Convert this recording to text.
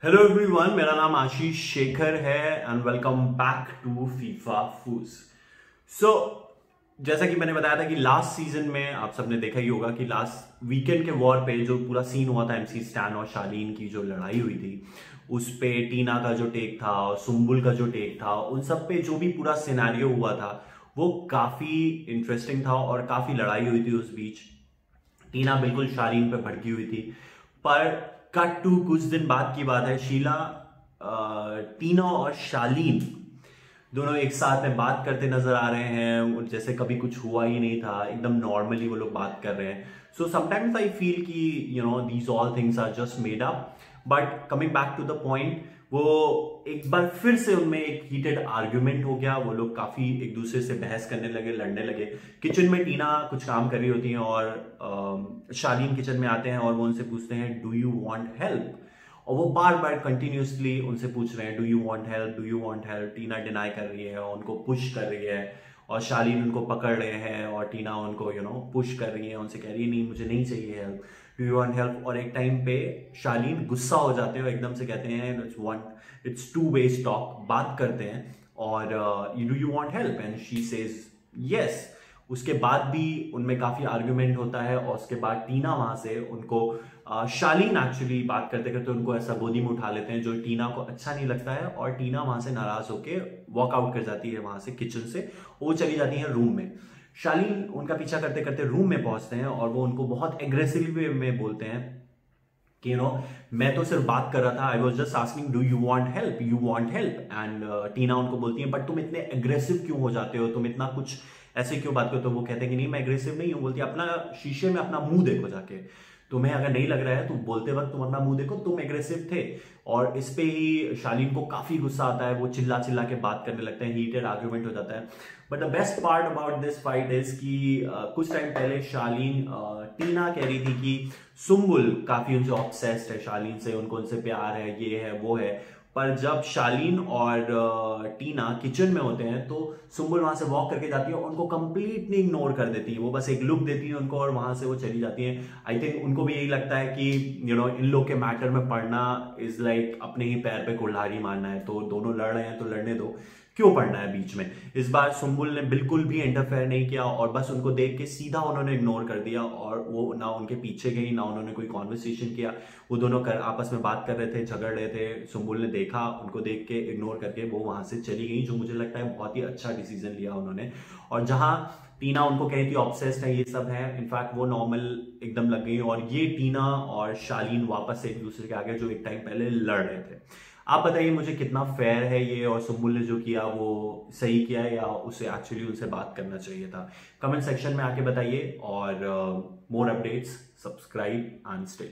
Hello everyone, मेरा नाम आशीष शेखर है and welcome back to FIFA फूज। सो जैसा कि मैंने बताया था कि लास्ट सीजन में आप सबने देखा ही होगा कि लास्ट वीकेंड के वॉर पे जो पूरा सीन हुआ था एमसी स्टैन और शालीन की जो लड़ाई हुई थी, उस पे टीना का जो टेक था और सुम्बुल का जो टेक था, उन सब पे जो भी पूरा सिनेरियो हुआ था वो काफी इंटरेस्टिंग था और काफी लड़ाई हुई थी उस बीच। टीना बिल्कुल शालीन पे भड़की हुई थी, पर कट टू कुछ दिन बाद की बात है, शीला टीना और शालीन दोनों एक साथ में बात करते नजर आ रहे हैं, जैसे कभी कुछ हुआ ही नहीं था, एकदम नॉर्मली वो लोग बात कर रहे हैं। सो समटाइम्स आई फील कि these all things are just made up, but coming back to the point, वो एक बार फिर से उनमें एक हीटेड आर्ग्यूमेंट हो गया। वो लोग काफी एक दूसरे से बहस करने लगे, लड़ने लगे। किचन में टीना कुछ काम कर रही होती है और शालीन किचन में आते हैं और वो उनसे पूछते हैं डू यू वांट हेल्प, और वो बार बार कंटिन्यूसली उनसे पूछ रहे हैं do you want help, do you want help. Tina deny कर रही है, उनको पुश कर रही है, और शालीन उनको पकड़ रहे हैं और टीना उनको पुश कर रही है, उनसे कह रही है नहीं मुझे नहीं चाहिए help, do you want help. और एक टाइम पे शालीन गुस्सा हो जाते हैं और एकदम से कहते हैं इट्स टू वे टॉक, बात करते हैं और do you want help and she says yes. उसके बाद भी उनमें काफी आर्ग्यूमेंट होता है और उसके बाद टीना वहां से उनको शालीन एक्चुअली बात करते करते उनको ऐसा गोदी में उठा लेते हैं जो टीना को अच्छा नहीं लगता है, और टीना वहां से नाराज होके वॉकआउट कर जाती है वहां से किचन से। वो चली जाती है रूम में। शालीन उनका पीछा करते करते रूम में पहुंचते हैं और वो उनको बहुत एग्रेसिव वे में बोलते हैं कि मैं तो सिर्फ बात कर रहा था, I was just asking do you want help, you want help. And Tina उनको बोलती है बट तुम इतने एग्रेसिव क्यों हो जाते हो, तुम इतना कुछ ऐसे क्यों बात करते हो। तो वो कहते हैं कि नहीं मैं एग्रेसिव नहीं हूं। बोलती है अपना शीशे में अपना मुंह देखो जाके, तुम्हें अगर नहीं लग रहा है तो बोलते वक्त तुम अपना मुंह देखो, तुम एग्रेसिव थे। और इस पे ही शालीन को काफी गुस्सा आता है, वो चिल्ला चिल्ला के बात करने लगते हैं, हीटेड आर्ग्यूमेंट हो जाता है। But the best part about this fight is कि कुछ टाइम पहले शालीन टीना कह रही थी कि सुम्बुल काफी उनसे ऑब्सेस्ड है, शालीन से, उनको उनसे प्यार है, ये है वो है। पर जब शालीन और टीना किचन में होते हैं तो सुम्बुल वहां से वॉक करके जाती है और उनको कंप्लीटली इग्नोर कर देती है। वो बस एक लुक देती है उनको और वहां से वो चली जाती है। आई थिंक उनको भी यही लगता है कि इन लोग के मैटर में पढ़ना इज लाइक अपने ही पैर पे कुल्हाड़ी मारना है, तो दोनों लड़ रहे हैं तो लड़ने दो, क्यों पढ़ना है बीच में। इस बार सुम्बुल ने बिल्कुल भी इंटरफेयर नहीं किया और बस उनको देख के सीधा उन्होंने इग्नोर कर दिया, और वो ना उनके पीछे गई ना उन्होंने कोई कॉन्वर्सेशन किया। वो दोनों आपस में बात कर रहे थे, झगड़ रहे थे। सुम्बुल ने देखा, उनको देख के इग्नोर करके वो वहां से चली गई, जो मुझे लगता है बहुत ही अच्छा डिसीजन लिया उन्होंने। और जहां टीना उनको कही थी ऑब्सेस्ड है, ये सब है, इनफैक्ट वो नॉर्मल एकदम लग गई। और ये टीना और शालीन वापस से एक दूसरे के आगे जो एक टाइम पहले लड़ रहे थे। आप बताइए मुझे कितना फेयर है ये, और सुम्बुल ने जो किया वो सही किया या उसे एक्चुअली उनसे बात करना चाहिए था। कमेंट सेक्शन में आके बताइए, और more updates subscribe and stay tuned.